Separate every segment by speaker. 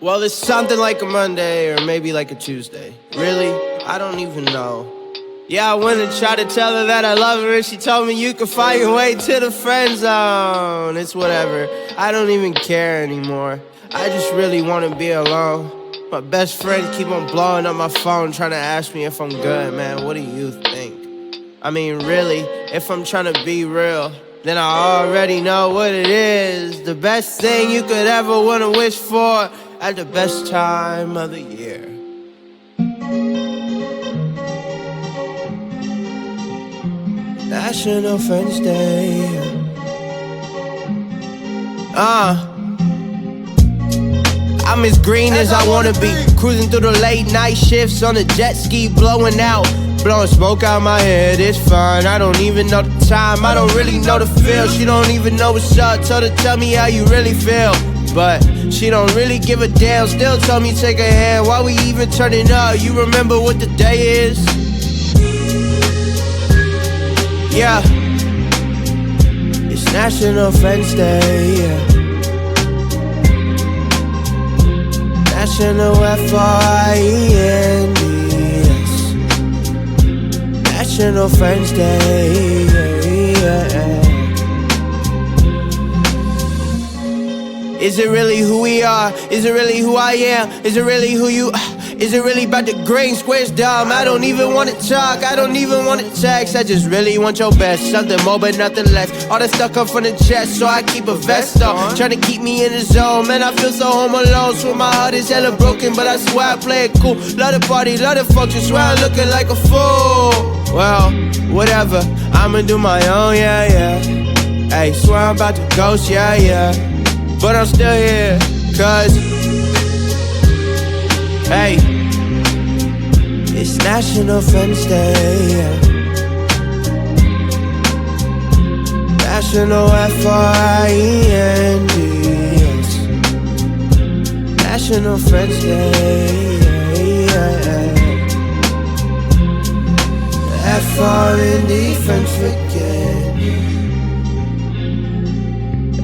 Speaker 1: Well, it's something like a Monday or maybe like a Tuesday. Really? I don't even know. Yeah, I went and tried to tell her that I love her, and she told me you can find your way to the friend zone. It's whatever. I don't even care anymore. I just really want to be alone. My best friend keep on blowing up my phone trying to ask me if I'm good, man. What do you think? I mean, really, if I'm trying to be real, then I already know what it is. The best thing you could ever want to wish for at the best time of the year. National Friends Day. I'm as green as I wanna be, cruising through the late night shifts on a jet ski, blowing out, blowing smoke out my head. It's fine, I don't even know the time, I don't really know the feel. She don't even know what's up, told her tell me how you really feel, but she don't really give a damn. Still told me take her hand, why we even turning up? You remember what the day is? Yeah, it's National Friends Day, yeah. National F-R-I-E-N-D-S, National Friends Day, yeah. Is it really who we are? Is it really who I am? Is it really who you... Is it really about the green squares dumb? I don't even wanna talk, I don't even wanna text. I just really want your best, something more but nothing less. All that stuff come from the chest, so I keep a vest on, trying to keep me in the zone. Man, I feel so home alone, swear my heart is hella broken, but I swear I play it cool. Love the party, love the function, swear I'm looking like a fool. Well, whatever, I'ma do my own, yeah. Hey, swear I'm about to ghost, yeah. But I'm still here, cause hey, it's National Friends Day, yeah. National F-R-I-E-N-D-S, National Friends Day, yeah. F-R-N-D, friends forget.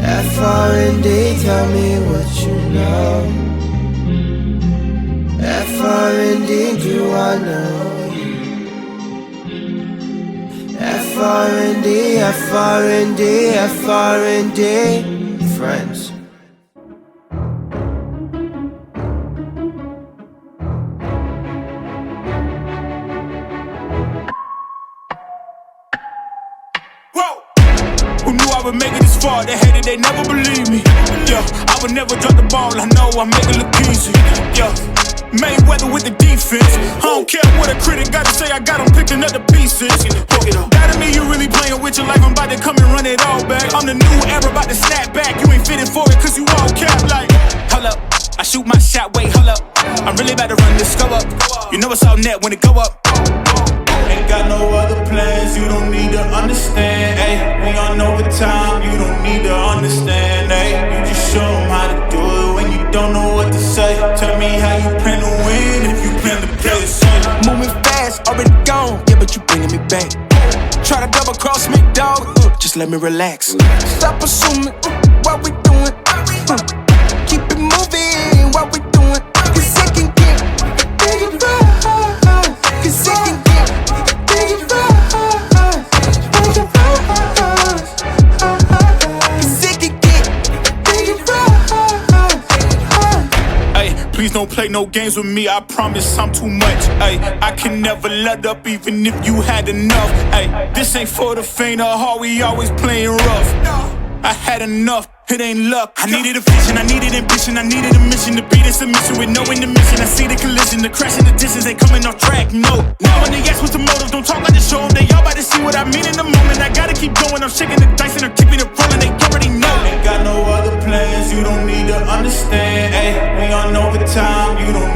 Speaker 1: F-R-N-D, tell me what you know. F-R-N-D, do I know you? F-R-N-D, F-R-N-D, F-R-N-D, friends.
Speaker 2: Who knew I would make it this far? They hated, they never believed me. Yeah, I would never drop the ball, I know I make it look easy. Yeah, Mayweather with the defense. I don't care what a critic gotta say, I got them picking up the pieces. That to me, you really playing with your life, I'm about to come and run it all back. I'm the new era, about to snap back. You ain't fitting for it, cause you all cap like. Hold up, I shoot my shot, wait, hold up. I'm really about to run this go up. You know it's all net when it go up. Ain't got no other plans, you don't need to understand, ayy. We on overtime, you don't need to understand, ayy. You just show them how to do it when you don't know what to say. Tell me how you plan to win if you plan to play it safe.
Speaker 3: Moving fast, already gone, yeah, but you bringing me back. Try to double cross me, dog, just let me relax. Stop assuming what we doing. Keep it moving, what we doing. Cause it can get big rough. Cause it can get big rough. Cause it can get big rough.
Speaker 2: Ay, please don't play no games with me, I promise I'm too much. Ay, I can never let up even if you had enough. Ay, this ain't for the faint of heart, we always playing rough. I had enough, it ain't luck. I needed a vision, I needed ambition, I needed a mission to beat a submission with no intermission. I see the collision, the crash in the distance ain't coming off track, no. Now when they ask what's the motive, don't talk like the show them. They all about to see what I mean in the moment. I gotta keep going, I'm shaking the dice and I'm keeping it rolling. They already know.
Speaker 4: Ain't got no other plans, you don't need to understand, ayy. We on overtime, you don't